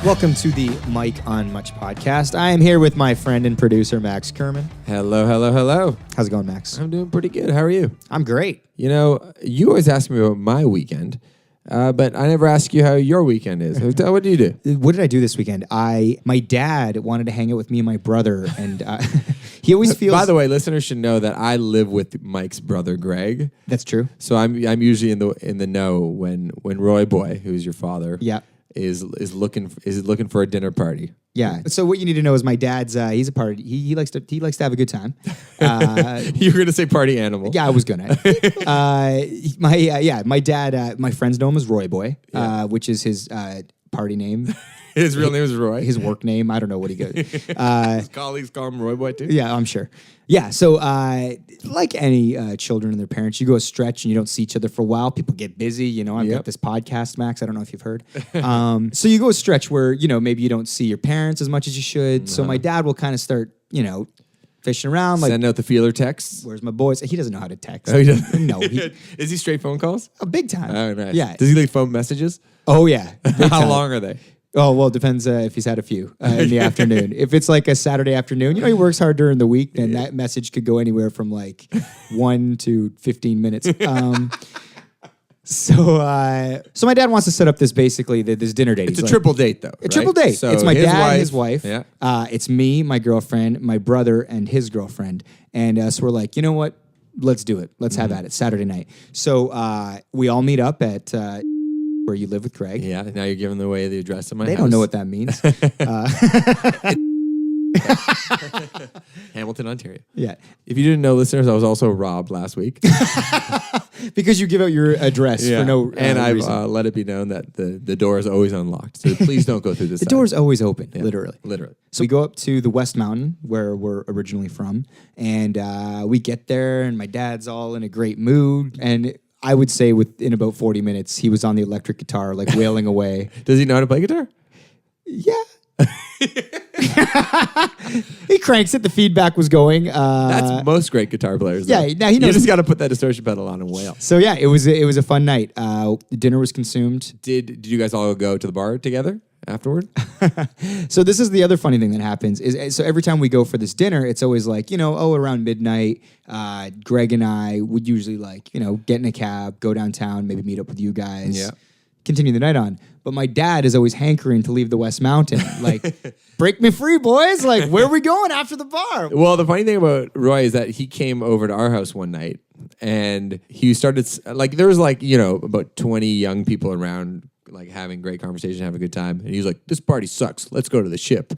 Welcome to the Mike on Much podcast. I am here with my friend and producer, Max Kerman. Hello, hello, hello. How's it going, Max? I'm doing pretty good. How are you? I'm great. You know, you always ask me about my weekend, but I never ask you how your weekend is. What do you do? What did I do this weekend? My dad wanted to hang out with me and my brother, and he always feels... By the way, listeners should know that I live with Mike's brother, Greg. That's true. So I'm usually in the know when Roy Boy, who's your father, is looking for a dinner party. Yeah. So what you need to know is my dad's he's a party. He likes to have a good time. You were gonna say party animal. Yeah, I was gonna. My dad. My friends know him as Roy Boy, which is his party name. His real name is Roy. His work name, I don't know what he goes. His colleagues call him Roy Boy too. Yeah, I'm sure. Yeah, so like any children and their parents, you go a stretch and you don't see each other for a while. People get busy. You know, I've got this podcast, Max. I don't know if you've heard. So you go a stretch where, you know, maybe you don't see your parents as much as you should. So my dad will kind of start, you know, fishing around. Like, send out the feeler texts. Where's my boys? He doesn't know how to text. Oh, he doesn't? No. Is he straight phone calls? Oh, big time. Oh, nice. Yeah. Does he leave phone messages? Oh, yeah. How long are they? Oh, well, it depends if he's had a few in the afternoon. If it's like a Saturday afternoon, you know, he works hard during the week, then that message could go anywhere from like 1 to 15 minutes. So my dad wants to set up this this dinner date. It's a triple date, though. A triple date. So it's my dad, his wife. Yeah. It's me, my girlfriend, my brother, and his girlfriend. And so we're like, you know what? Let's do it. Let's have at it. Saturday night. So we all meet up at... where you live with Craig. Yeah, now you're giving away the address of my house. They don't know what that means. Hamilton, Ontario. Yeah. If you didn't know, listeners, I was also robbed last week. Because you give out your address for no reason. And I've let it be known that the door is always unlocked. So please don't go through this. The door is always open, literally. Literally. So we go up to the West Mountain, where we're originally from, and we get there, and my dad's all in a great mood, and I would say within about 40 minutes, he was on the electric guitar, like wailing away. Does he know how to play guitar? Yeah. He cranks it. The feedback was going. That's most great guitar players. Yeah, now he knows. You just got to put that distortion pedal on and wail. So yeah, it was a fun night. Dinner was consumed. Did you guys all go to the bar together afterward? So this is the other funny thing that happens is so every time we go for this dinner, it's always like, you know, around midnight, Greg and I would usually like, you know, get in a cab, go downtown, maybe meet up with you guys, continue the night on. But my dad is always hankering to leave the West Mountain. Like, break me free, boys. Like, where are we going after the bar? Well, the funny thing about Roy is that he came over to our house one night and he started, like, there was like, you know, about 20 young people around, like having great conversation, having a good time. And he was like, this party sucks. Let's go to the ship.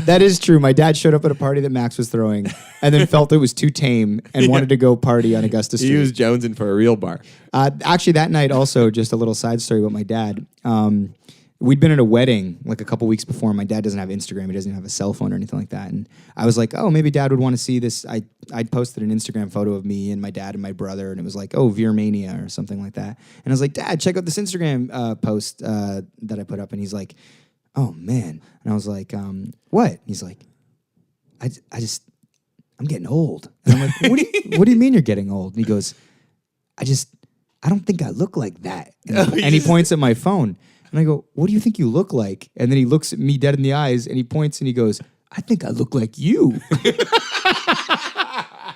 That is true. My dad showed up at a party that Max was throwing and then felt it was too tame and wanted to go party on Augusta Street. He was jonesing for a real bar. Actually, that night also, just a little side story about my dad. We'd been at a wedding like a couple weeks before. My dad doesn't have Instagram. He doesn't have a cell phone or anything like that. And I was like, oh, maybe dad would want to see this. I'd posted an Instagram photo of me and my dad and my brother. And it was like, oh, Veermania or something like that. And I was like, Dad, check out this Instagram post that I put up. And he's like, oh, man. And I was like, what? And he's like, I'm getting old. And I'm like, what do you mean you're getting old? And he goes, I don't think I look like that. And he points at my phone. And I go, what do you think you look like? And then he looks at me dead in the eyes and he points and he goes, I think I look like you. I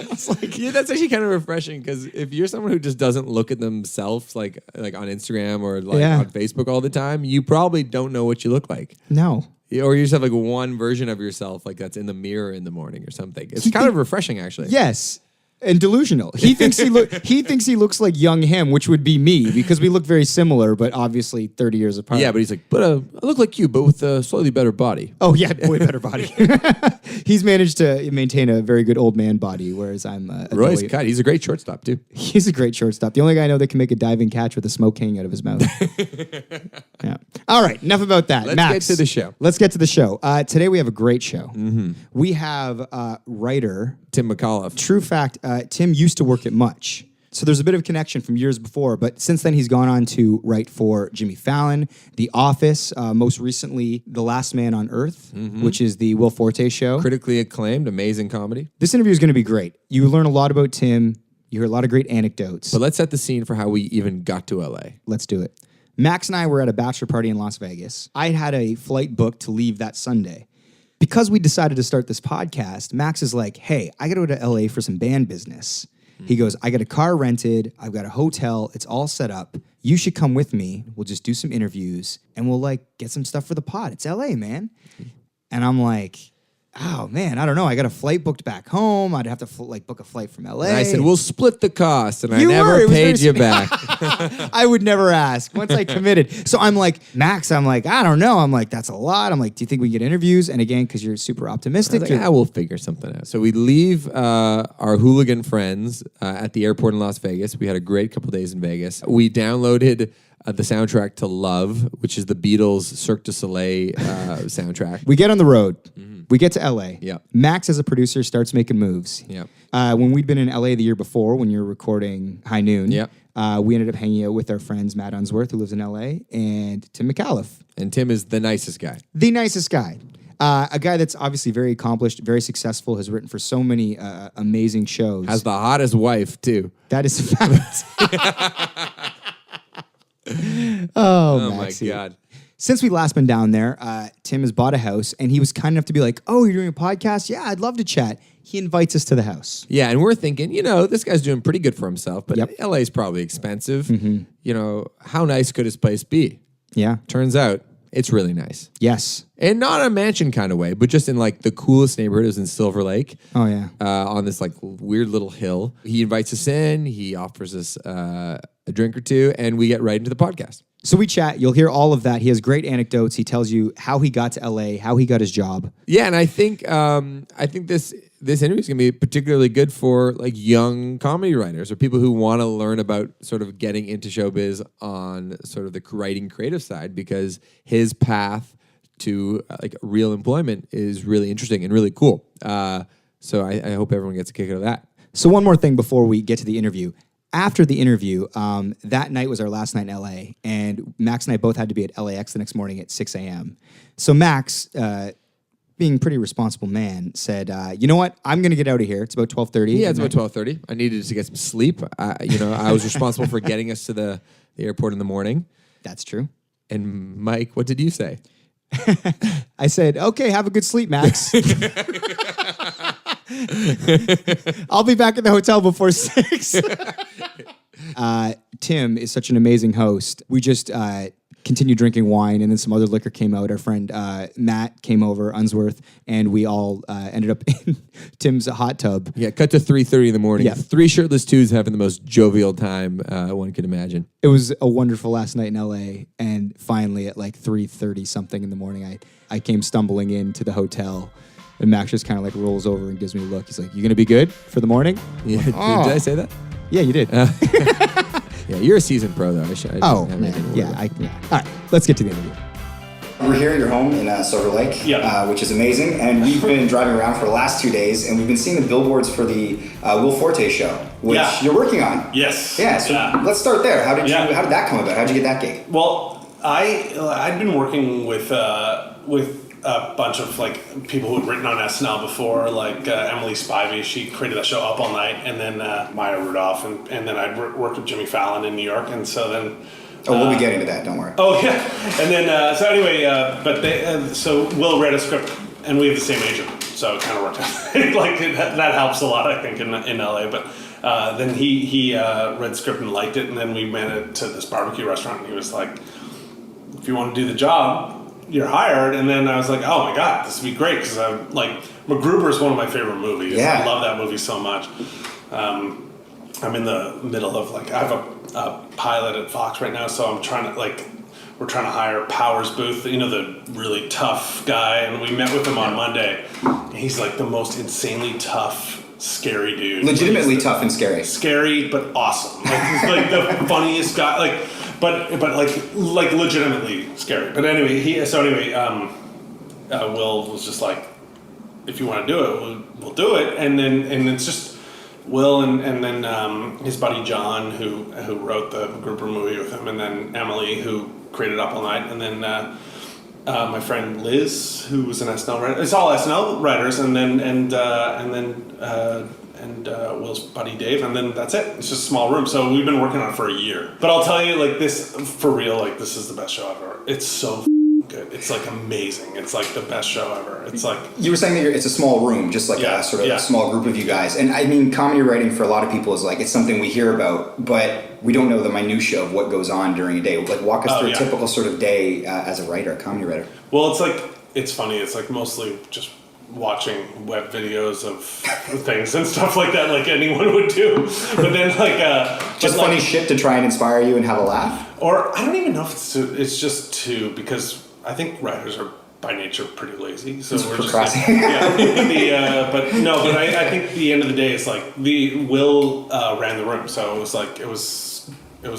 was like, yeah, that's actually kind of refreshing because if you're someone who just doesn't look at themselves like on Instagram or on Facebook all the time, you probably don't know what you look like. No. Or you just have like one version of yourself like that's in the mirror in the morning or something. It's kind of refreshing actually. Yes. And delusional. He thinks he looks like young him, which would be me, because we look very similar, but obviously 30 years apart. Yeah, but he's like, but I look like you, but with a slightly better body. Oh yeah, way better body. He's managed to maintain a very good old man body, whereas I'm. Roy's cut. He's a great shortstop too. He's a great shortstop. The only guy I know that can make a diving catch with a smoke hanging out of his mouth. Yeah. All right. Enough about that. Let's Max, get to the show. Let's get to the show. Today we have a great show. Mm-hmm. We have writer Tim Mccalla. True fact. Tim used to work at Much. So there's a bit of connection from years before, but since then he's gone on to write for Jimmy Fallon, The Office, most recently The Last Man on Earth, which is the Will Forte show. Critically acclaimed, amazing comedy. This interview is going to be great. You learn a lot about Tim. You hear a lot of great anecdotes. But let's set the scene for how we even got to LA. Let's do it. Max and I were at a bachelor party in Las Vegas. I had a flight booked to leave that Sunday. Because we decided to start this podcast, Max is like, hey, I got to go to LA for some band business. He goes, I got a car rented. I've got a hotel. It's all set up. You should come with me. We'll just do some interviews and we'll like get some stuff for the pod. It's LA, man. And I'm like, oh man, I don't know. I got a flight booked back home. I'd have to book a flight from LA. And I said, we'll split the cost. And I You were. never It was paid very you back. I would never ask once I committed. So I'm like, Max, I'm like, I don't know. I'm like, that's a lot. I'm like, do you think we can get interviews? And again, because you're super optimistic. I was like, we'll figure something out. So we leave our hooligan friends at the airport in Las Vegas. We had a great couple days in Vegas. We downloaded the soundtrack to Love, which is the Beatles' Cirque du Soleil soundtrack. We get on the road. We get to LA. Yep. Max, as a producer, starts making moves. Yep. When we'd been in LA the year before, when you were recording High Noon, Yep. We ended up hanging out with our friends Matt Unsworth, who lives in LA, and Tim McAuliffe. And Tim is the nicest guy. The nicest guy. A guy that's obviously very accomplished, very successful, has written for so many amazing shows. Has the hottest wife, too. That is a fact. Oh, Maxie. my God. Since we last been down there, Tim has bought a house, and he was kind enough to be like, oh, you're doing a podcast? Yeah, I'd love to chat. He invites us to the house. Yeah, and we're thinking, this guy's doing pretty good for himself, but Yep. LA's probably expensive. How nice could his place be? Yeah. Turns out it's really nice. Yes. And not a mansion kind of way, but just in like the coolest neighborhood is in Silver Lake. Oh, yeah. On this like weird little hill. He invites us in, he offers us a drink or two, and we get right into the podcast. So we chat. You'll hear all of that. He has great anecdotes. He tells you how he got to LA, how he got his job. Yeah, and I think this interview is going to be particularly good for like young comedy writers or people who want to learn about sort of getting into showbiz on sort of the writing creative side, because his path to like real employment is really interesting and really cool. So I hope everyone gets a kick out of that. So one more thing before we get to the interview. After the interview, that night was our last night in LA, and Max and I both had to be at LAX the next morning at 6 a.m. So Max, being a pretty responsible man, said, you know what? I'm going to get out of here. It's about 12:30. Yeah, it's about 12:30. I needed to get some sleep. I was responsible for getting us to the airport in the morning. That's true. And Mike, what did you say? I said, okay, have a good sleep, Max. I'll be back at the hotel before 6. Tim is such an amazing host. We just continued drinking wine, and then some other liquor came out. Our friend Matt came over, Unsworth, and we all ended up in Tim's hot tub. Yeah, cut to 3:30 in the morning. Yeah. 3 shirtless twos having the most jovial time one could imagine. It was a wonderful last night in LA, and finally at like 3:30 something in the morning, I came stumbling into the hotel. And Max just kind of like rolls over and gives me a look. He's like, "You gonna be good for the morning?" Yeah, Oh. did I say that? Yeah, you did. Yeah, you're a seasoned pro though. I Oh, don't have man. anything to worry Yeah, about. yeah. All right, let's get to the interview. We're here at your home in Silver Lake, Yeah. which is amazing. And we've been driving around for the last 2 days, and we've been seeing the billboards for the Will Forte show, which Yeah. you're working on. Yes. Yeah. So let's start there. How did How did that come about? How did you get that gig? Well, I'd been working with a bunch of like people who had written on SNL before, like Emily Spivey. She created that show Up All Night, and then Maya Rudolph, and then I'd worked with Jimmy Fallon in New York, and so then. Oh, we'll be getting to that. Don't worry. Oh yeah, and then so anyway, but they so Will read a script, and we have the same agent, so it kind of worked out. Like that helps a lot, I think, in LA. But then he read the script and liked it, and then we went to this barbecue restaurant, and he was like, "If you want to do the job, you're hired." And then I was like, "Oh my god, this would be great," because I'm like, MacGruber is one of my favorite movies. Yeah. I love that movie so much. I'm in the middle of like, I have a pilot at Fox right now, so I'm trying to we're trying to hire Powers Booth, the really tough guy, and we met with him on Monday. He's like the most insanely tough, scary dude. Legitimately tough and scary. Scary, but awesome. Like he's like the funniest guy. But legitimately scary. But anyway, Will was just like, if you want to do it, we'll do it. And it's just Will and then his buddy John who wrote the Gruber movie with him, and then Emily who created Up All Night, and then my friend Liz who was an SNL writer. It's all SNL writers, and then and Will's buddy Dave, and then that's it. It's just a small room. So we've been working on it for a year. But I'll tell you, like, this, for real, like, this is the best show ever. It's so good. It's like amazing. It's like the best show ever. It's like, you were saying that it's a small room, just like a sort of a small group of you guys. And I mean, comedy writing for a lot of people is like, it's something we hear about, but we don't know the minutia of what goes on during a day. Like, walk us through a typical sort of day as a writer, a comedy writer. Well, it's like, it's funny. It's like mostly just watching web videos of things and stuff like that, like anyone would do. But then like just funny shit to try and inspire you and have a laugh. Or I don't even know if it's just to, because I think writers are by nature pretty lazy, so we're just like, but no, but I think at the end of the day, it's like Will ran the room, so it was like it was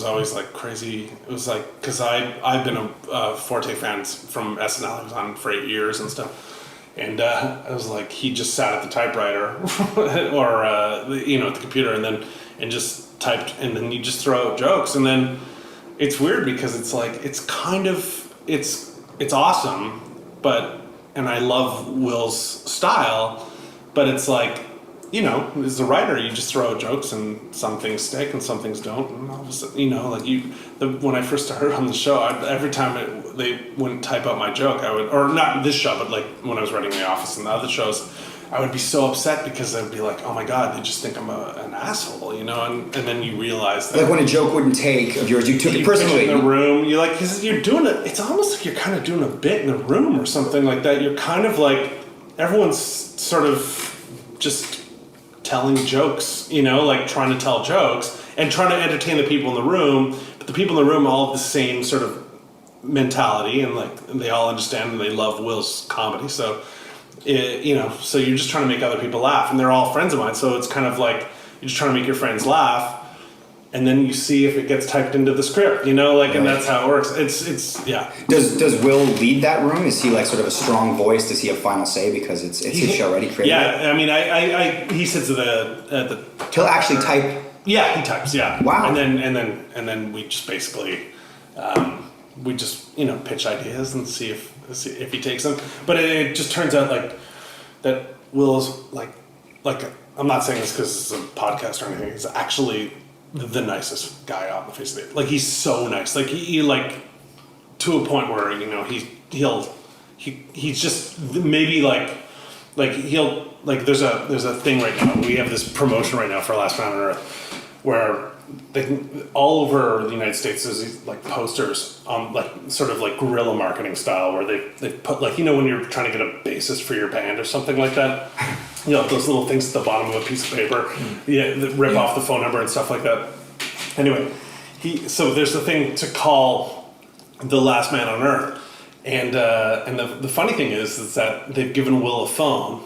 always like crazy. It was like, because I've been a Forte fan from SNL. I was on for 8 years and stuff. And I was like, he just sat at the typewriter or, at the computer and just typed, and then you just throw out jokes. And then it's weird because it's like, it's kind of, it's awesome, and I love Will's style, but it's like, as a writer, you just throw out jokes and some things stick and some things don't. And all of a sudden, when I first started on the show, every time they wouldn't type out my joke, I would, or not this show, but like when I was writing The Office and the other shows, I would be so upset because I'd be like, oh my God, they just think I'm an asshole, and then you realize that. Like when a joke wouldn't take of yours, you took it personally. In the room, you're like, because you're doing it, it's almost like you're kind of doing a bit in the room or something like that. You're kind of like, everyone's sort of just telling jokes, like trying to tell jokes and trying to entertain the people in the room, but the people in the room all have the same sort of mentality and like they all understand and they love Will's comedy. So, so you're just trying to make other people laugh, and they're all friends of mine. So it's kind of like you're just trying to make your friends laugh, and then you see if it gets typed into the script, and that's how it works. It's yeah. Does Will lead that room? Is he like sort of a strong voice? Does he have final say because it's his show already created? Yeah, I mean, he sits at the. He'll actually type. Yeah, he types. Yeah. Wow. And then we just basically pitch ideas and see if he takes them. But it just turns out like that Will's like I'm not saying this because it's a podcast or anything. He's actually the nicest guy on the face of it. Like he's so nice. Like he like to a point where he's just maybe like he'll like there's a thing right now. We have this promotion right now for Last Man on Earth where they can, all over the United States there's these like posters on like sort of like guerrilla marketing style where they put like when you're trying to get a bassist for your band or something like that. Those little things at the bottom of a piece of paper, that rip off the phone number and stuff like that. Anyway, so there's the thing to call the Last Man on Earth, and the funny thing is that they've given Will a phone,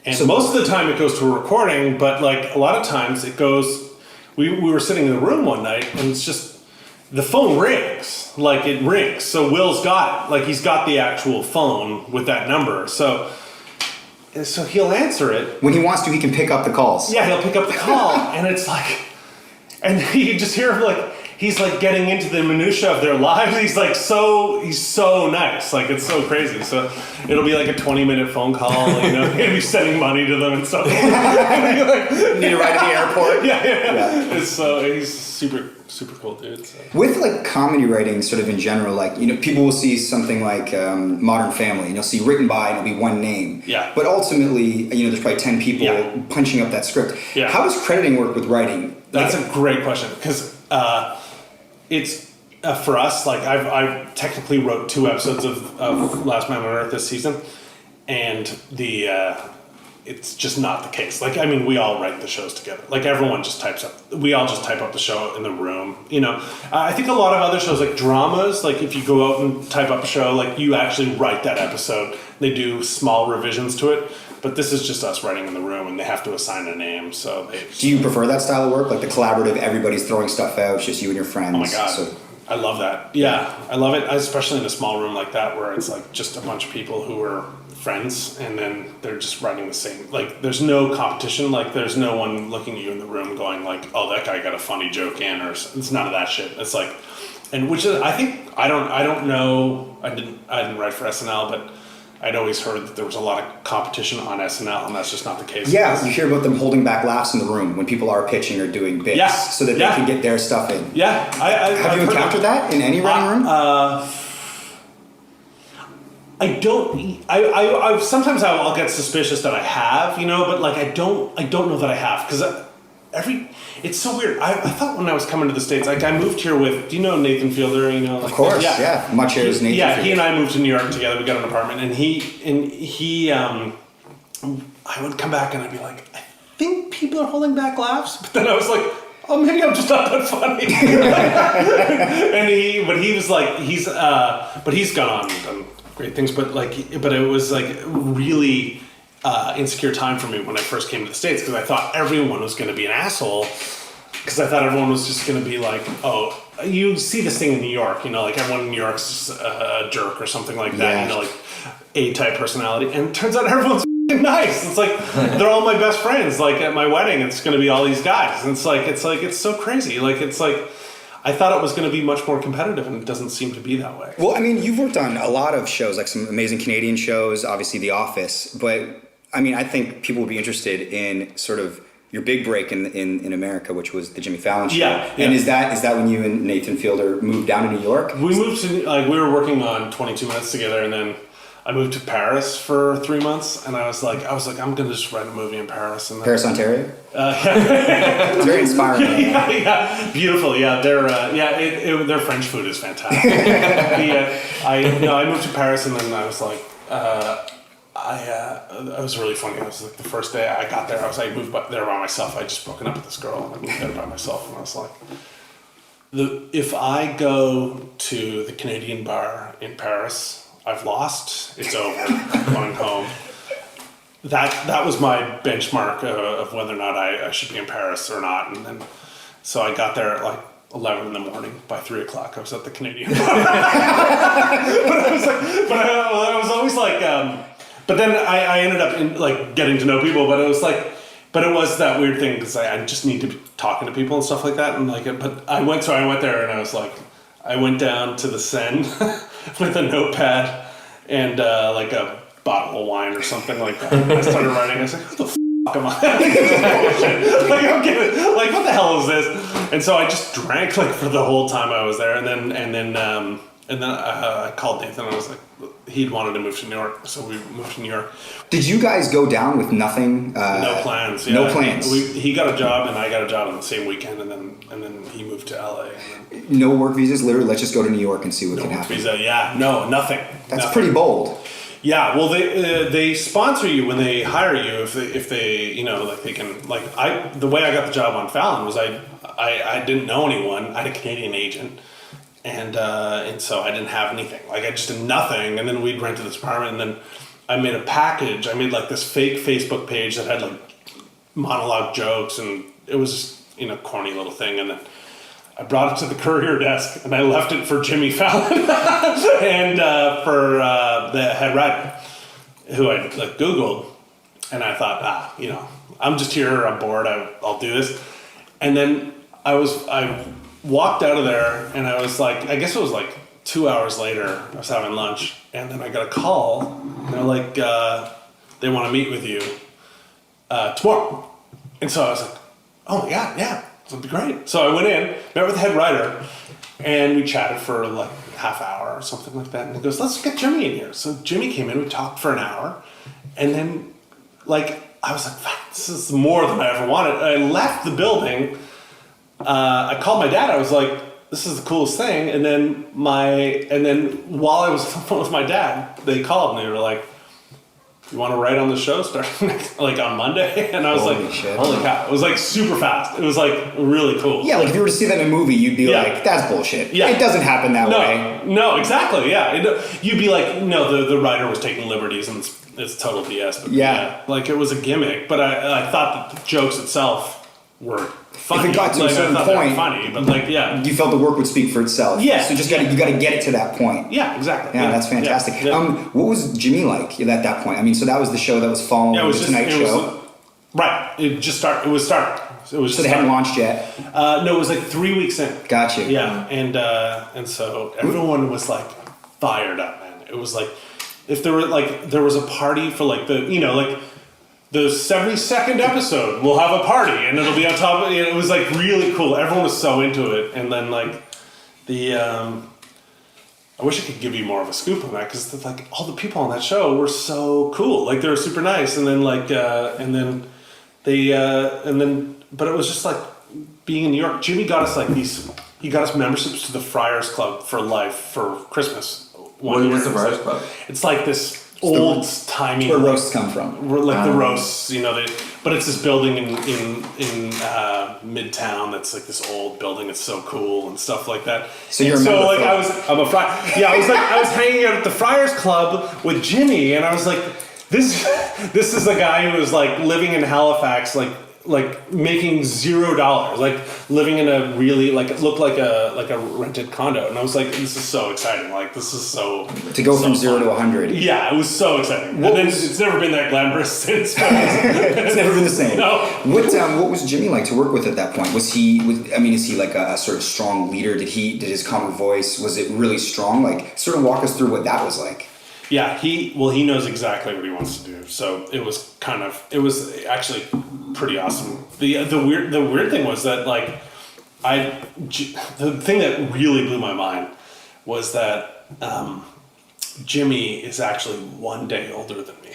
and so most of the time it goes to a recording, but like a lot of times it goes. We were sitting in the room one night, and it's just the phone rings, like it rings. So Will's got it, like he's got the actual phone with that number, so he'll answer it. When he wants to, he can pick up the calls. Yeah, he'll pick up the call, and it's like, and you just hear him like, he's like getting into the minutia of their lives. He's so nice. Like it's so crazy. So it'll be like a 20-minute phone call, he'll be sending money to them and stuff. Need a ride to the airport. Yeah. He's super cool dude. So. With like comedy writing sort of in general, like, people will see something like Modern Family and you'll see written by and it'll be one name. Yeah. But ultimately, there's probably 10 people punching up that script. Yeah. How does crediting work with writing? That's a great question because it's for us, like I technically wrote 2 episodes of Last Man on Earth this season, and it's just not the case. Like, I mean, we all write the shows together. Like, everyone just we all just type up the show in the room, I think a lot of other shows, like dramas, like if you go out and type up a show, like you actually write that episode. They do small revisions to it. But this is just us writing in the room, and they have to assign a name. So do you prefer that style of work, like the collaborative, everybody's throwing stuff out, it's just you and your friends? Oh my God, I love that. Yeah, I love it, especially in a small room like that where it's like just a bunch of people who are friends, and then they're just writing the same. Like, there's no competition. Like, there's no one looking at you in the room going like, "Oh, that guy got a funny joke in," or it's none of that shit. It's like, and which is, I think I don't know. I didn't write for SNL, but. I'd always heard that there was a lot of competition on SNL, and that's just not the case. Yeah, you hear about them holding back laughs in the room when people are pitching or doing bits so that they can get their stuff in. Yeah. Have you encountered that in any writing room? I don't. I sometimes I'll get suspicious that I have, but like I don't know that I have because it's so weird. I thought when I was coming to the States, like I moved here with. Do you know Nathan Fielder? Of course, yeah. Much as Nathan. Yeah, Fielder. he and I moved to New York together. We got an apartment, and he I would come back and I'd be like, I think people are holding back laughs, but then I was like, oh, maybe I'm just not that funny. but he was like, but he's gone on and done great things, but it was like really insecure time for me when I first came to the States because I thought everyone was going to be an asshole because I thought everyone was just going to be like, oh, you see this thing in New York, like everyone in New York's a jerk or something like that, like A-type personality, and it turns out everyone's nice. It's like they're all my best friends. Like at my wedding, it's going to be all these guys, and it's so crazy. Like it's like I thought it was going to be much more competitive, and it doesn't seem to be that way. Well, I mean, you've worked on a lot of shows, like some amazing Canadian shows, obviously The Office, but I mean, I think people would be interested in sort of your big break in America, which was the Jimmy Fallon show. Yeah. And is that when you and Nathan Fielder moved down to New York? We moved to, we were working on 22 Minutes together, and then I moved to Paris for 3 months, and I was like, I'm gonna just write a movie in Paris. And then, Paris, Ontario. It's very inspiring. Yeah, beautiful. Yeah, their French food is fantastic. I moved to Paris, and then I was like, it was really funny. It was like the first day I got there, I moved there by myself. I just broken up with this girl, and I moved there by myself, and I was like, if I go to the Canadian bar in Paris, I've lost. It's over. I'm going home. That was my benchmark of whether or not I should be in Paris or not. And then, so I got there at like 11 in the morning. By 3 o'clock, I was at the Canadian bar. I was always like, but then I ended up getting to know people. But it was that weird thing because I just need to be talking to people and stuff like that. And but I went there and I was like, I went down to the Seine with a notepad and a bottle of wine or something like that. I started writing. I was like, who the f*** am I? I'm kidding. What the hell is this? And so I just drank for the whole time I was there. And then I called Nathan and I was like, he'd wanted to move to New York, so we moved to New York. Did you guys go down with nothing? No plans. Yeah. No plans. He got a job and I got a job on the same weekend, and then he moved to LA. No work visas. Literally, let's just go to New York and see what can happen. Visa. Yeah. No, nothing. That's pretty bold. Yeah. Well, they sponsor you when they hire you if they they can the way I got the job on Fallon was I didn't know anyone. I had a Canadian agent. And so I didn't have anything. I just did nothing. And then we'd rented this apartment. And then I made a package. I made this fake Facebook page that had monologue jokes. And it was just, corny little thing. And then I brought it to the courier desk. And I left it for Jimmy Fallon and for the head writer who I Googled. And I thought, I'm just here. I'm bored. I'll do this. And then I walked out of there, and I was I guess it was 2 hours later, I was having lunch, and then I got a call, and they're like, they want to meet with you tomorrow. And so I was like, oh my God, yeah, that'd be great. So I went in, met with the head writer, and we chatted for half hour or something like that, and he goes, let's get Jimmy in here. So Jimmy came in, we talked for an hour, and then I was like, this is more than I ever wanted. I left the building. I called my dad. I was like, "This is the coolest thing." And then while I was on the phone with my dad, they called and they were like, "You want to write on the show starting on Monday?" And I was shit. "Holy cow!" It was super fast. It was really cool. Yeah, if you were to see that in a movie, you'd be like, "That's bullshit." Yeah, it doesn't happen that way. No, exactly. Yeah, you'd be like, "No, the writer was taking liberties and it's total BS." But yeah, it was a gimmick. But I thought that the jokes itself were funny. If it got to a certain point, funny, but you felt the work would speak for itself. Yeah, so you got to get it to that point. Yeah, exactly. Yeah, that's fantastic. Yeah. What was Jimmy like at that point? I mean, so that was the show that was following the Tonight Show. Right. It just started. It was started. So they hadn't launched yet. No, it was 3 weeks in. Gotcha. Yeah, and so everyone was fired up, man. It was if there was a party for like the the 72nd episode, we'll have a party and it'll be on top of it. It was like really cool. Everyone was so into it. And then like I wish I could give you more of a scoop on that because like all the people on that show were so cool. Like they were super nice. And then like, but it was just like being in New York. Jimmy got us like he got us memberships to the Friars Club for life for Christmas. What is the Friars Club? It's like this old timey. Where roasts come from. Like the roasts, but it's this building in Midtown that's like this old building. It's so cool and stuff like that. So you're a member like I was hanging out at the Friars Club with Jimmy, and I was like, this is a guy who was like living in Halifax, like making $0, like living in a really like it looked like a rented condo, and I was like, this is so exciting, like this is so to go from 0 to 100. Yeah, it was so exciting. And then it's never been that glamorous since. It's never been the same. No. What was Jimmy like to work with at that point? Is he like a sort of strong leader? Did his comic voice, was it really strong? Like sort of walk us through what that was like. Yeah, he knows exactly what he wants to do. So it was actually pretty awesome. The weird thing was that like the thing that really blew my mind was that Jimmy is actually 1 day older than me.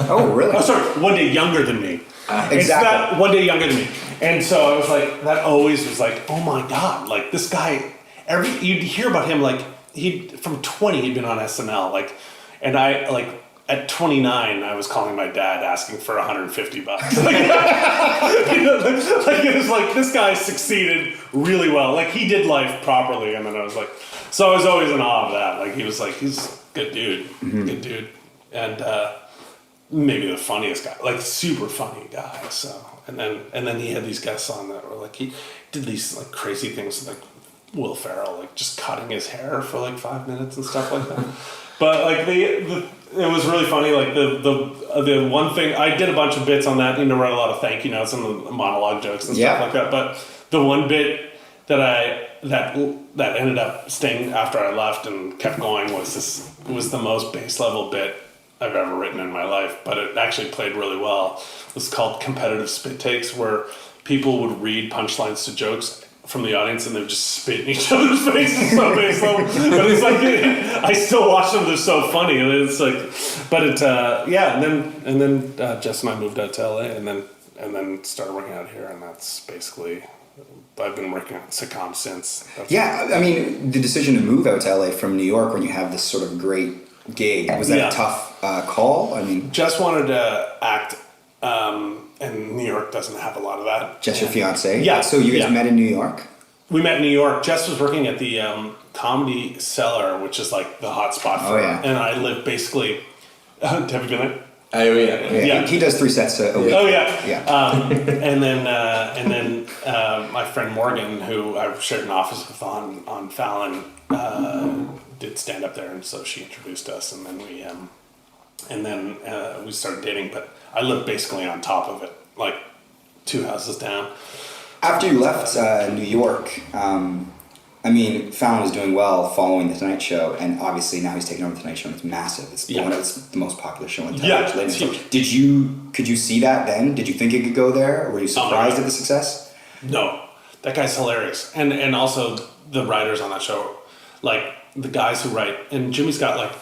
Oh, really? Oh, sorry, 1 day younger than me. Exactly. It's that 1 day younger than me. And so I was like, that always was like, oh my God, like this guy, you'd hear about him like from 20 he'd been on SNL, like. And I, like, at 29, I was calling my dad asking for $150. Like, it was like, this guy succeeded really well. Like, he did life properly. And then I was like, so I was always in awe of that. Like, he was like, he's a good dude. Mm-hmm. Good dude. And maybe the funniest guy. Like, super funny guy. So, and then he had these guests on that were like, he did these, like, crazy things, like Will Ferrell, like, just cutting his hair for, like, 5 minutes and stuff like that. But like it was really funny. Like the one thing I did a bunch of bits on that. Wrote a lot of thank you notes and the monologue jokes and stuff like that. But the one bit that ended up staying after I left and kept going was the most base level bit I've ever written in my life. But it actually played really well. It was called competitive spit takes, where people would read punchlines to jokes from the audience and they would just spit in each other's faces. So base level. But it's like I still watch them. They're so funny. And it's like, but it And then Jess and I moved out to LA and then started working out here, and that's basically. I've been working on sitcoms since. I mean, the decision to move out to LA from New York when you have this sort of great gig, was that a tough call? I mean, Jess wanted to act. And New York doesn't have a lot of that. Jess, your fiance? Yeah. So you guys met in New York? We met in New York. Jess was working at the Comedy Cellar, which is like the hot spot for her. And I live basically... have you been there? Oh, yeah. He does 3 sets a week. Oh, yeah. Yeah. And then my friend Morgan, who I shared an office with on Fallon, did stand up there, and so she introduced us, and then we started dating, but I lived basically on top of it, like 2 houses down. After you left New York, I mean, Fallon was doing well following The Tonight Show, and obviously now he's taking over The Tonight Show, and it's massive. It's the most popular show in television. Yeah, Could you see that then? Did you think it could go there? Or were you surprised at the success? No. That guy's hilarious. And also the writers on that show, like the guys who write, and Jimmy's got like,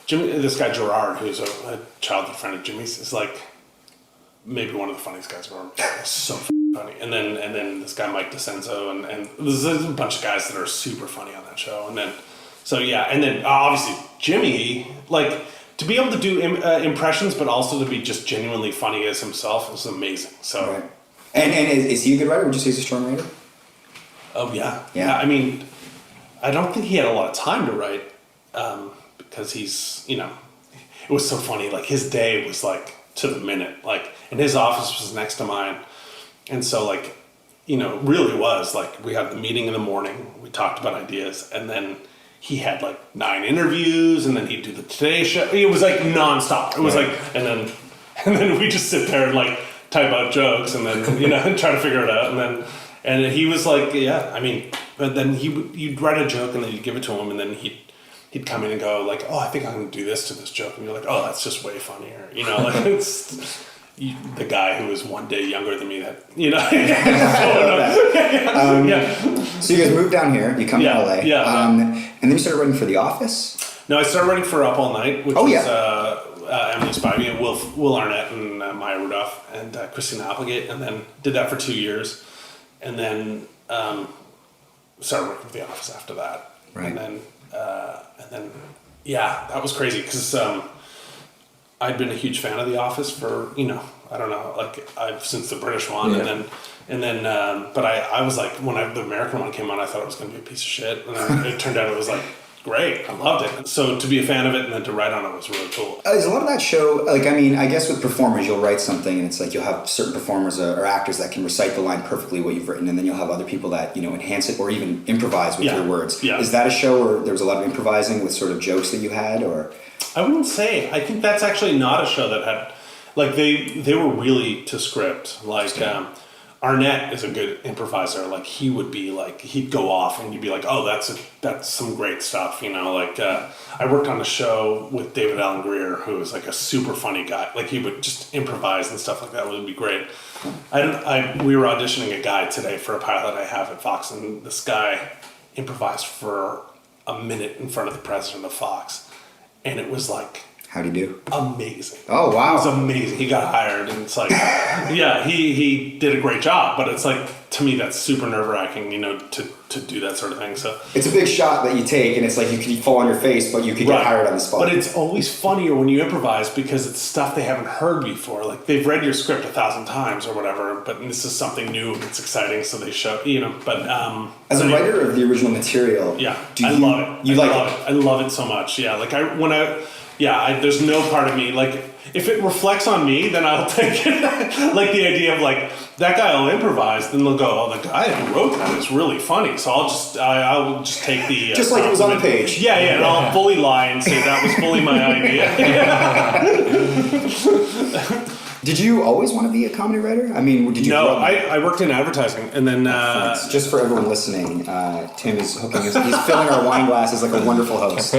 this guy Gerard, who's a childhood friend of Jimmy's, is like maybe one of the funniest guys ever. So funny. And then this guy Mike DeCenzo, and there's a bunch of guys that are super funny on that show. And then obviously Jimmy, like to be able to do impressions, but also to be just genuinely funny as himself is amazing. So, right. And is he a good writer? Would you say he's a strong writer? Oh yeah. I mean, I don't think he had a lot of time to write. Because he's, it was so funny. Like his day was like to the minute, like, and his office was next to mine. And so like, really was like, we had the meeting in the morning, we talked about ideas, and then he had like 9 interviews, and then he'd do the Today Show. It was like nonstop. It was like, and then we just sit there and like type out jokes and then, try to figure it out. And he was like, but then you'd write a joke and then you'd give it to him, and then he'd he'd come in and go like, oh, I think I'm going to do this to this joke. And you're like, oh, that's just way funnier. You know, like it's the guy who was one day younger than me that, you know. So you guys moved down here, you come to LA. And then you started writing for The Office? No, I started writing for Up All Night, which was Emily Spivey and Will Arnett and Maya Rudolph and Christina Applegate, and then did that for 2 years. And then started working for The Office after that. Right. And then that was crazy because I'd been a huge fan of The Office for, you know, I don't know, like since the British one, and then but I was like, when the American one came on, I thought it was going to be a piece of shit, and then it turned out it was like great. I loved it. So to be a fan of it and then to write on it was really cool. Is a lot of that show, like, I mean, I guess with performers, you'll write something and it's like you'll have certain performers or actors that can recite the line perfectly what you've written, and then you'll have other people that, you know, enhance it or even improvise with your words. Yeah. Is that a show where there was a lot of improvising with sort of jokes that you had, or? I wouldn't say. I think that's actually not a show that had, like, they were really to script. Like, Arnett is a good improviser. Like, he would be like, he'd go off and you'd be like, oh, that's some great stuff, you know. Like, I worked on a show with David Alan Grier, who is like a super funny guy. Like, he would just improvise and stuff like that. It would be great. We were auditioning a guy today for a pilot I have at Fox, and this guy improvised for a minute in front of the president of Fox, and it was like, how'd he do? Amazing. Oh, wow. It was amazing. He got hired, and it's like, he did a great job, but it's like, to me, that's super nerve-wracking, you know, to do that sort of thing. So it's a big shot that you take, and it's like you could fall on your face, but you could get hired on the spot. But it's always funnier when you improvise because it's stuff they haven't heard before. Like, they've read your script 1,000 times or whatever, but this is something new and it's exciting, so they show, you know, but... As a writer of the original material... Yeah, I love it. I love it so much, yeah. Like, there's no part of me, like, if it reflects on me, then I'll take it. Like, the idea of, like, that guy will improvise, then they'll go, oh, the guy who wrote that is really funny, so I'll just take the... just like it was on the page. Yeah, and I'll fully lie and say that was fully my idea. Did you always want to be a comedy writer? I mean, did you... No, I worked in advertising, and then... just for everyone listening, Tim is he's filling our wine glasses like a wonderful host.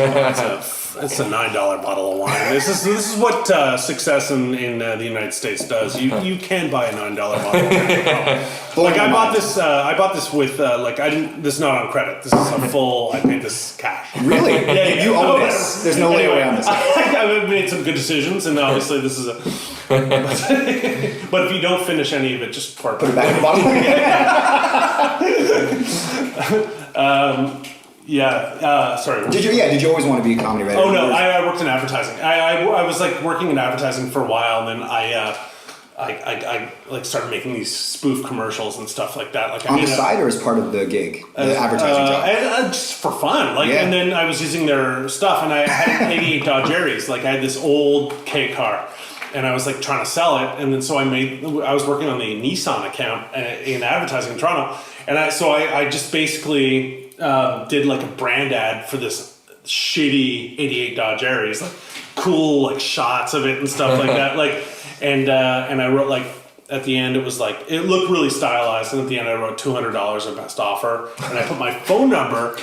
It's a $9 bottle of wine. This is what success in the United States does. You can buy a $9 bottle of wine. Like, I bought this with like, I didn't. This is not on credit. This is a full. I paid this cash. Really? Yeah. You own this. There's no way around this. I've made some good decisions, and obviously this is a. But if you don't finish any of it, just put it back in the bottle. Sorry. Did you always want to be a comedy writer? Oh no, I worked in advertising. I was like working in advertising for a while, and then I like started making these spoof commercials and stuff like that. Like, on the side or as part of the gig, the advertising job? Just for fun. Like, and then I was using their stuff, and I had an '88 Dodge Aries. Like, I had this old K car. And I was like trying to sell it, and then so I was working on the Nissan account in advertising in Toronto, and I just basically did like a brand ad for this shitty '88 Dodge Aries, like cool like shots of it and stuff like that, like and I wrote like at the end it was like it looked really stylized, and at the end I wrote $200 of best offer, and I put my phone number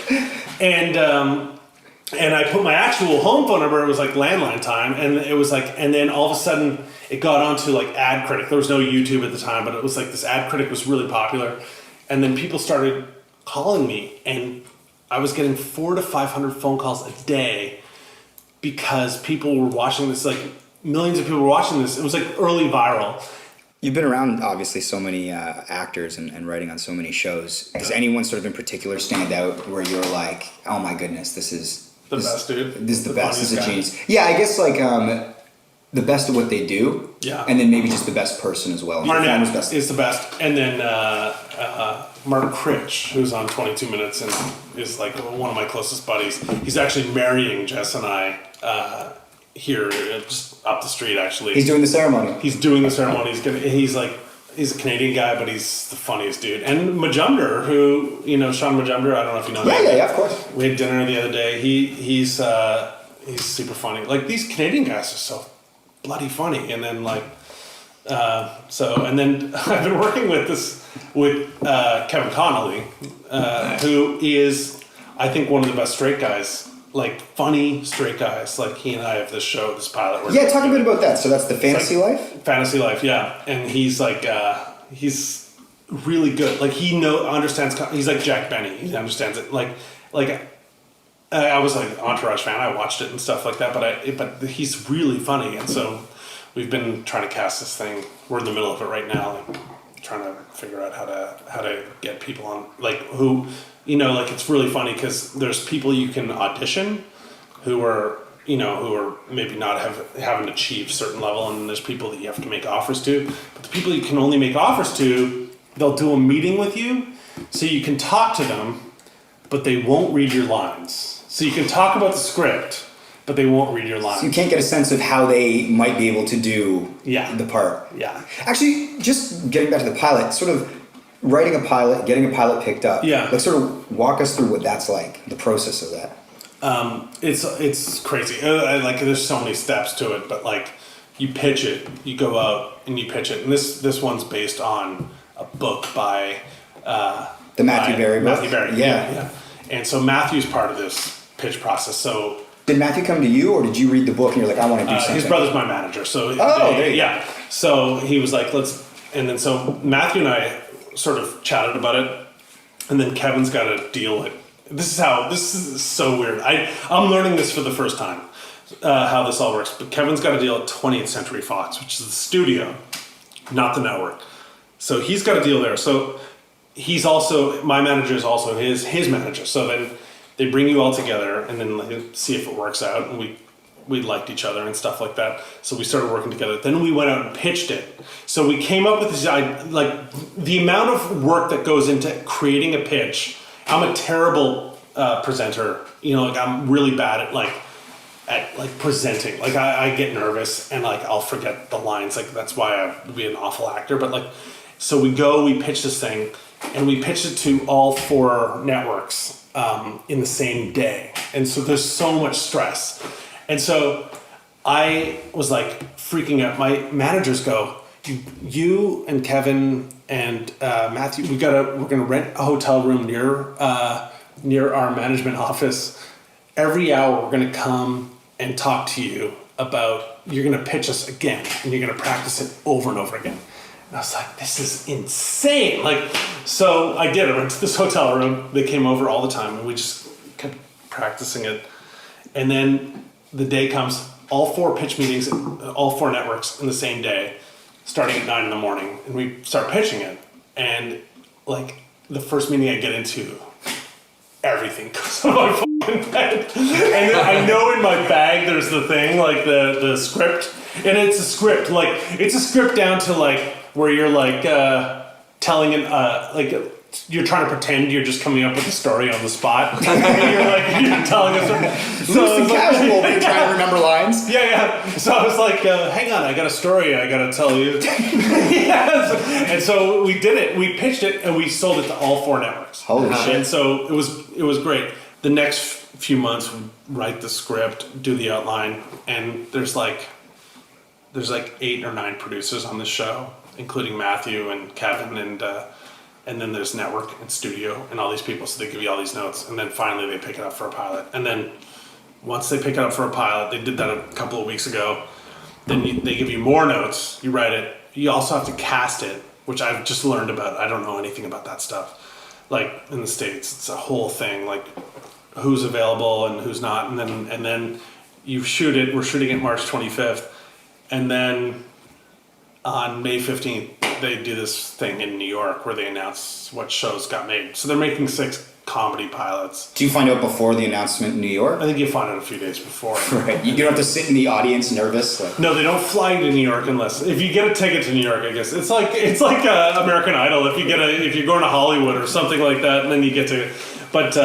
and I put my actual home phone number. It was like landline time, and it was like, and then all of a sudden it got onto like Ad Critic. There was no YouTube at the time, but it was like this Ad Critic was really popular, and then people started calling me, and I was getting 400 to 500 phone calls a day because people were watching this. Like, millions of people were watching this. It was like early viral. You've been around, obviously, so many actors and writing on so many shows. Does anyone sort of in particular stand out where you're like, oh my goodness, this is the best, dude. This is the best. This is a genius. Yeah, I guess like the best of what they do. Yeah. And then maybe just the best person as well. Arnett is the best. And then Mark Critch, who's on 22 Minutes and is like one of my closest buddies. He's actually marrying Jess and I here just up the street, actually. He's doing the ceremony. He's a Canadian guy, but he's the funniest dude. And Majumdar, who, you know, Sean Majumdar, I don't know if you know him. Yeah, of course. We had dinner the other day. He's super funny. Like, these Canadian guys are so bloody funny. And then like, and then I've been working with Kevin Connolly, who is, I think, one of the best straight guys like funny straight guys. Like he and I have this show, this pilot. Yeah, talk a bit about that. So that's the Fantasy Life? Fantasy Life, yeah. And he's like, he's really good. Like he understands, he's like Jack Benny. He understands it. Like I was like an Entourage fan. I watched it and stuff like that, but he's really funny. And so we've been trying to cast this thing. We're in the middle of it right now. Like, trying to figure out how to get people on, like who, like it's really funny because there's people you can audition who are maybe not haven't achieved certain level, and there's people that you have to make offers to. But the people you can only make offers to, they'll do a meeting with you, so you can talk to them, but they won't read your lines. So you can talk about the script, but they won't read your lines. So you can't get a sense of how they might be able to do the part. Yeah. Actually, just getting back to the pilot, sort of writing a pilot, getting a pilot picked up. Yeah. Like sort of walk us through what that's like, the process of that. It's crazy. There's so many steps to it, but like you pitch it, you go out and you pitch it. And this one's based on a book by the Matthew Berry book. Matthew Berry. Yeah. And so Matthew's part of this pitch process. So did Matthew come to you, or did you read the book and you're like, I want to do something? His brother's my manager, so there you go. So he was like, so Matthew and I sort of chatted about it, and then Kevin's got to deal it. This is so weird. I'm learning this for the first time, how this all works. But Kevin's got to deal at 20th Century Fox, which is the studio, not the network. So he's got to deal there. So he's also, my manager is also his manager. So then they bring you all together and then see if it works out. And we liked each other and stuff like that. So we started working together. Then we went out and pitched it. So we came up with this, like the amount of work that goes into creating a pitch. I'm a terrible presenter. I'm really bad at presenting. Like I get nervous and like I'll forget the lines. Like that's why I would be an awful actor. But like, so we pitch this thing, and we pitched it to all 4 networks in the same day. And so there's so much stress. And so I was like freaking out. My managers go, you and Kevin and Matthew, we're gonna rent a hotel room near our management office. Every hour we're gonna come and talk to you about, you're gonna pitch us again and you're gonna practice it over and over again. And I was like, this is insane. So I did. I went to this hotel room. They came over all the time and we just kept practicing it. And then the day comes, all 4 pitch meetings, all 4 networks in the same day, starting at 9 a.m, and we start pitching it. And like the first meeting I get into, everything goes on my fucking head. And then I know in my bag there's the thing, like the script. And it's a script, like it's a script down to like where you're like telling it, like you're trying to pretend you're just coming up with a story on the spot. And you're telling a story. So it's casual, but you're trying to remember lines. Yeah. So I was like, hang on, I got a story I got to tell you. And so we did it. We pitched it and we sold it to all 4 networks. Holy shit. And so it was great. The next few months, we write the script, do the outline, and there's like 8 or 9 producers on the show, including Matthew and Kevin and then there's network and studio and all these people, so they give you all these notes, and then finally they pick it up for a pilot. And then once they pick it up for a pilot, they did that a couple of weeks ago, then they give you more notes, you write it, you also have to cast it, which I've just learned about. I don't know anything about that stuff. Like in the States, it's a whole thing, like who's available and who's not, and then you shoot it. We're shooting it March 25th, and then on May 15th, they do this thing in New York where they announce what shows got made. So they're making 6 comedy pilots. Do you find out before the announcement in New York? I think you find out a few days before. Right. You don't have to sit in the audience nervous. No, they don't fly you to New York if you get a ticket to New York. I guess it's like American Idol. If you're going to Hollywood or something like that, and then you get to. But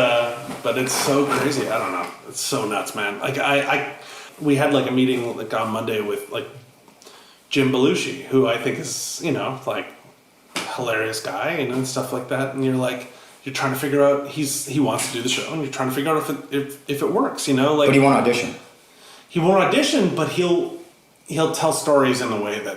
it's so crazy. I don't know. It's so nuts, man. Like we had like a meeting like on Monday with like Jim Belushi, who I think is, like hilarious guy, and stuff like that. And you're trying to figure out, he wants to do the show, and you're trying to figure out if it works, But he won't audition. He won't audition, but he'll tell stories in the way that,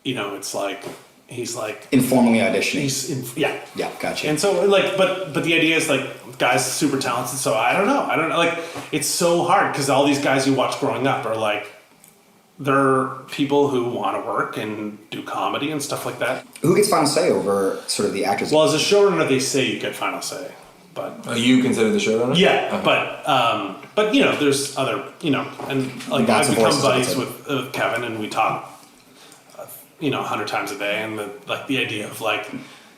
it's like he's like informally auditioning. Yeah, gotcha. And so like, but the idea is like, guy's super talented. So I don't know. Like, it's so hard because all these guys you watch growing up are like, they're people who want to work and do comedy and stuff like that. Who gets final say over sort of the actors? Well, as a showrunner, they say you get final say, but you consider the showrunner? Yeah, but you know, there's other, you know, and like I've become buddies with Kevin, and we talk, 100 times a day, and the idea of like,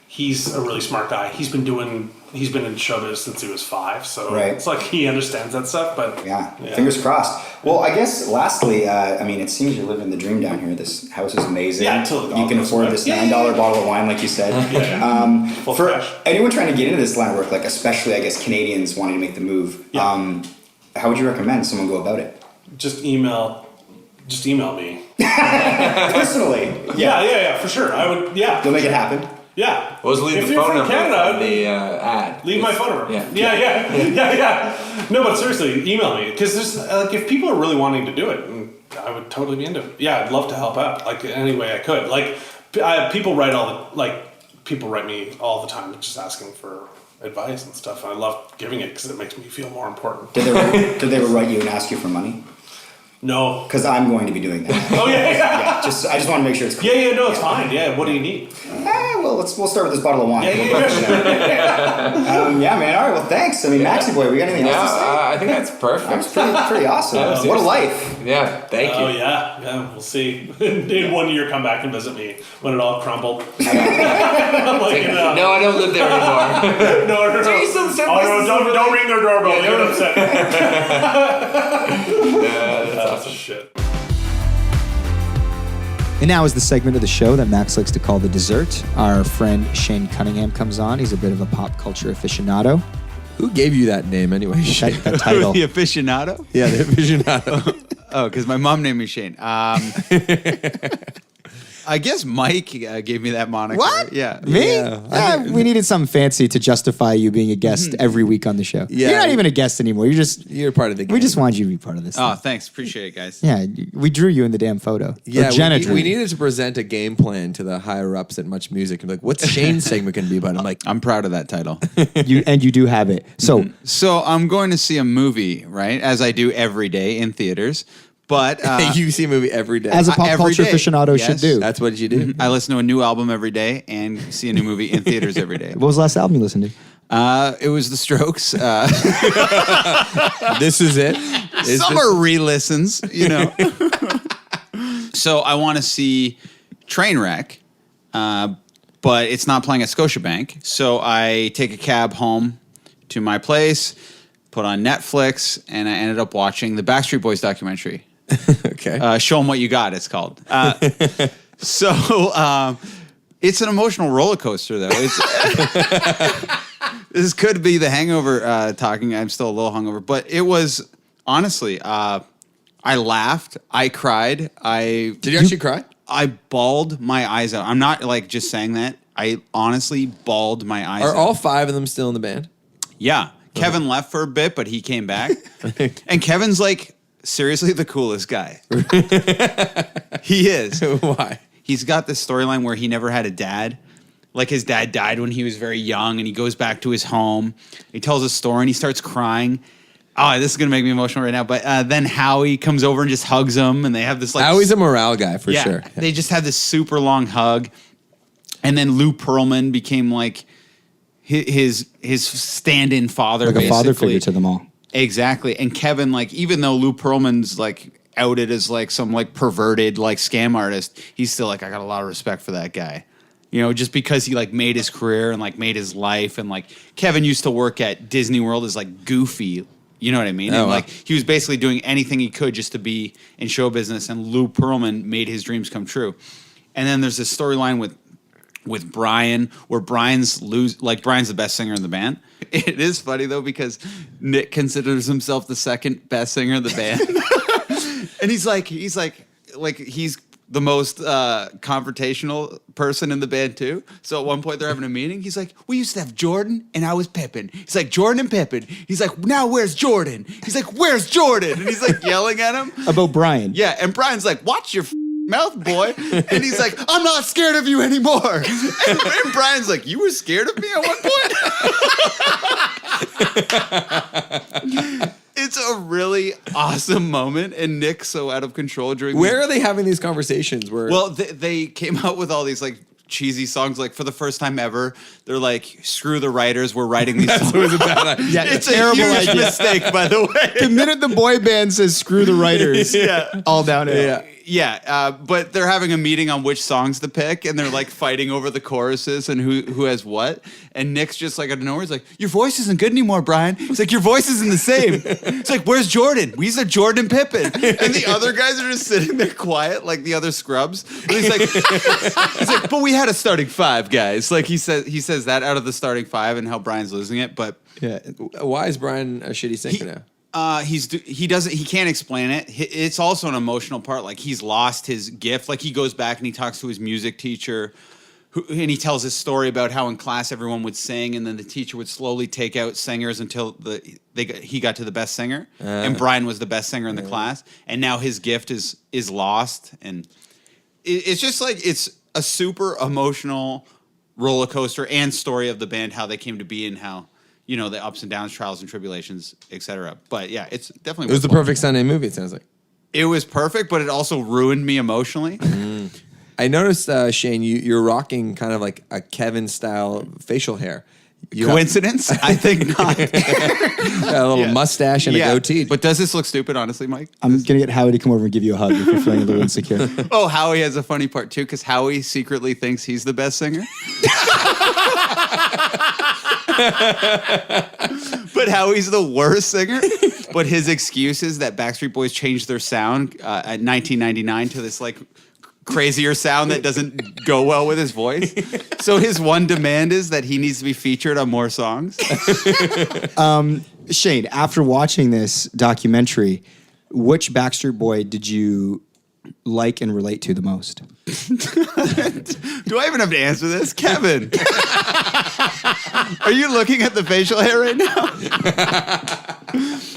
he's a really smart guy. He's been in showbiz since he was 5, so it's like he understands that stuff. But yeah, fingers crossed. Well, I guess lastly, it seems you're living the dream down here. This house is amazing. Yeah, totally. You can afford this $9 bottle of wine, like you said. For anyone trying to get into this line of work, like especially I guess Canadians wanting to make the move, how would you recommend someone go about it? Just email me personally. Yeah, for sure. I would. Yeah, you'll make it happen. Yeah. Well, leave if the you're phone from number Canada, from the ad. Leave my phone number. Yeah. No, but seriously, email me because there's like if people are really wanting to do it, I would totally be into it. Yeah, I'd love to help out like any way I could. Like people write me all the time just asking for advice and stuff. And I love giving it because it makes me feel more important. Did they ever write you and ask you for money? No, because I'm going to be doing that. Oh yeah. I just want to make sure it's cool. Yeah. No, it's fine. Yeah. What do you need? We'll start with this bottle of wine. Yeah, man. All right. Well, thanks. Maxi boy, we got anything else to say? I think that's perfect. That's pretty awesome. What a life. Yeah. Thank you. Oh yeah. We'll see. In 1 year, come back and visit me when it all crumbled. No, I don't live there anymore. No. Don't ring their doorbell. They get upset. That's awesome. Shit. And now is the segment of the show that Max likes to call the dessert. Our friend Shane Cunningham comes on. He's a bit of a pop culture aficionado. Who gave you that name anyway? That title. The aficionado? Yeah, the aficionado. Oh, because my mom named me Shane. I guess Mike gave me that moniker. What? Yeah. Me? Yeah. We needed something fancy to justify you being a guest every week on the show. Yeah. You're not even a guest anymore. You're part of the game. We just wanted you to be part of this. Oh, thanks. Appreciate it, guys. Yeah, we drew you in the damn photo. Yeah, Jenna drew we you. needed to present a game plan to the higher ups at Much Music. And like, what's Shane's segment going to be about? I'm like, I'm proud of that title. you do have it. So I'm going to see a movie, right? As I do every day in theaters. But you see a movie every day. as a pop every culture day. aficionado should do. That's what you do. I listen to a new album every day and see a new movie in theaters every day. What was the last album you listened to? It was The Strokes. This is it. Some are re-listens, So I want to see Trainwreck, but it's not playing at Scotiabank. So I take a cab home to my place, put on Netflix, and I ended up watching the Backstreet Boys documentary. Okay. Show 'em What You Got, it's called. It's an emotional roller coaster, though. This could be the hangover talking. I'm still a little hungover. But it was, honestly, I laughed. I cried. Did you actually cry? I bawled my eyes out. I'm not, just saying that. I honestly bawled my eyes out. Are all 5 of them still in the band? Yeah. Kevin left for a bit, but he came back. And Kevin's seriously the coolest guy. He is. Why? He's got this storyline where he never had a dad. His dad died when he was very young, and he goes back to his home. He tells a story, and he starts crying. Oh, this is going to make me emotional right now. But then Howie comes over and just hugs him, and they have this Howie's a morale guy for sure. They just have this super long hug. And then Lou Pearlman became his stand-in father, Like basically. a father figure to them all. Exactly. And Kevin, even though Lou Pearlman's outed as some perverted scam artist, he's still I got a lot of respect for that guy. Just because he made his career and made his life, and Kevin used to work at Disney World as Goofy. You know what I mean? Oh, And wow. he was basically doing anything he could just to be in show business, and Lou Pearlman made his dreams come true. And then there's this storyline with Brian, where Brian's the best singer in the band. It is funny though, because Nick considers himself the second best singer in the band. And he's the most confrontational person in the band too. So at one point they're having a meeting. He's like, we used to have Jordan and I was Pippen. He's like, Jordan and Pippen. He's like, now where's Jordan? He's like, where's Jordan? And he's yelling at him. About Brian. Yeah, and Brian's like, watch your mouth, boy. And he's like, I'm not scared of you anymore. And Brian's like, you were scared of me at one point? It's a really awesome moment, and Nick's so out of control during. Where are they having these conversations? Well, they came out with all these like cheesy songs. Like for the first time ever, they're like, "Screw the writers, we're writing these songs." It was a bad idea. Yeah, It's a terrible huge idea. mistake, by the way. The minute the boy band says "screw the writers," all downhill. But they're having a meeting on which songs to pick, and they're like fighting over the choruses and who has what. And Nick's just like out of nowhere, he's like, "Your voice isn't good anymore, Brian." It's like, "Your voice isn't the same." It's like, "Where's Jordan? We said Jordan and Pippen." And the other guys are just sitting there quiet, like the other scrubs. And he's like, "But we had a starting five, guys." Like he says that out of the starting five and how Brian's losing it. But Yeah. Why is Brian a shitty singer now? he can't explain it. It's also an emotional part. Like he's lost his gift. Like he goes back and he talks to his music teacher, and he tells his story about how in class everyone would sing, and then the teacher would slowly take out singers until he got to the best singer, and Brian was the best singer in the class, and now his gift is lost, and it's just like it's a super emotional roller coaster and story of the band, how they came to be and how. You know, the ups and downs, trials and tribulations, etc. But yeah, it's definitely. It was the perfect Sunday movie, it sounds like. It was perfect, but it also ruined me emotionally. I noticed, Shane, you're rocking kind of like a Kevin-style facial hair. Coincidence? I think not. Got a little mustache and a goatee. But does this look stupid, honestly, Mike? I'm going to get Howie to come over and give you a hug if you're feeling a little insecure. Oh, Howie has a funny part, too, because Howie secretly thinks he's the best singer. But Howie's the worst singer. But his excuse is that Backstreet Boys changed their sound at 1999 to this, like, crazier sound that doesn't go well with his voice. So his one demand is that he needs to be featured on more songs. Shane, after watching this documentary, which Backstreet Boy did you like and relate to the most? Do I even have to answer this? Kevin. Are you looking at the facial hair right now?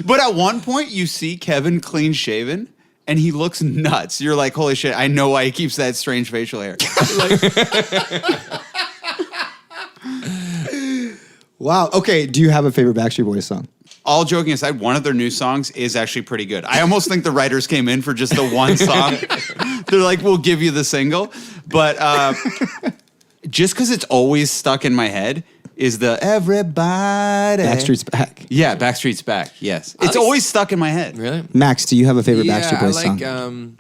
But at one point you see Kevin clean shaven and he looks nuts. You're like, holy shit, I know why he keeps that strange facial hair. Wow. Okay. Do you have a favorite Backstreet Boys song? All joking aside, one of their new songs is actually pretty good. I almost think the writers came in for just the one song. They're like, we'll give you the single. But just because it's always stuck in my head is the everybody. Backstreet's Back. Yeah, Backstreet's Back. Yes. It's always stuck in my head. Really? Max, do you have a favorite Backstreet Boys I like, song?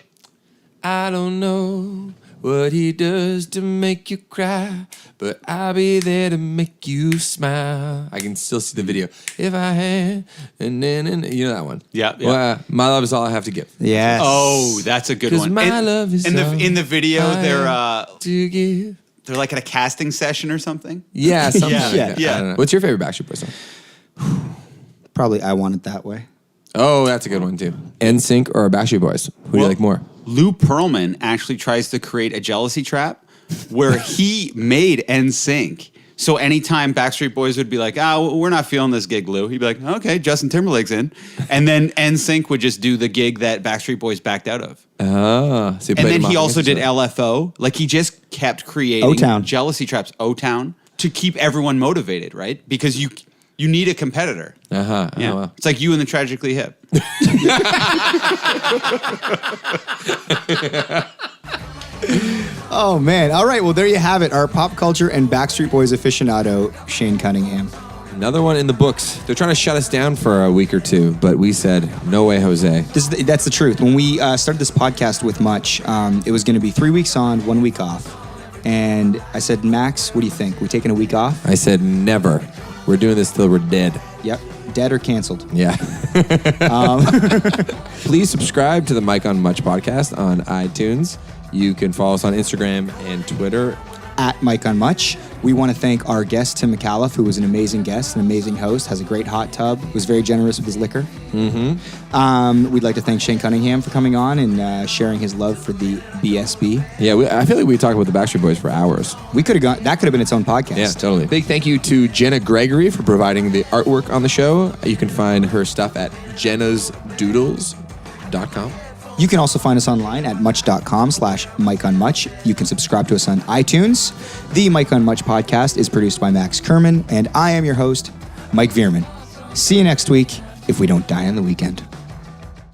I don't know what he does to make you cry, but I'll be there to make you smile. I can still see the video. If I had, and then, you know that one. Yeah. Well, my love is all I have to give. Yes. Oh, that's a good 'Cause one. my love is in the video, to give. they're like at a casting session or something. Yeah, something like Yeah, that. yeah. I don't know. What's your favorite Backstreet Boys song? Probably I Want It That Way. Oh, that's a good one too. NSYNC or Backstreet Boys? Who do you like more? Lou Pearlman actually tries to create a jealousy trap where he made NSYNC. So anytime Backstreet Boys would be like, we're not feeling this gig, Lou. He'd be like, okay, Justin Timberlake's in. And then NSYNC would just do the gig that Backstreet Boys backed out of. Oh. So And then he them also off did against each LFO. Like he just kept creating O-Town. jealousy traps, O-Town, to keep everyone motivated, right? Because you need a competitor. other. Uh-huh. Yeah. Oh, wow. It's like you and the Tragically Hip. Oh, man. All right. Well, there you have it. Our pop culture and Backstreet Boys aficionado, Shane Cunningham. Another one in the books. They're trying to shut us down for a week or two, but we said, no way, Jose. That's the truth. When we started this podcast with Much, it was going to be 3 weeks on, 1 week off. And I said, Max, what do you think? We taking a week off? I said, never. We're doing this till we're dead. Yep. Dead or canceled. Yeah. Please subscribe to the Mike on Much podcast on iTunes. You can follow us on Instagram and Twitter. At Mike on Much. We want to thank our guest, Tim McAuliffe, who was an amazing guest, an amazing host, has a great hot tub, was very generous with his liquor. Mm-hmm. We'd like to thank Shane Cunningham for coming on and sharing his love for the BSB. Yeah, I feel like we talked about the Backstreet Boys for hours. We could have gone. That could have been its own podcast. Yeah, totally. Big thank you to Jenna Gregory for providing the artwork on the show. You can find her stuff at jennasdoodles.com. You can also find us online at much.com/MikeOnMuch. You can subscribe to us on iTunes. The Mike on Much podcast is produced by Max Kerman, and I am your host, Mike Veerman. See you next week if we don't die on the weekend.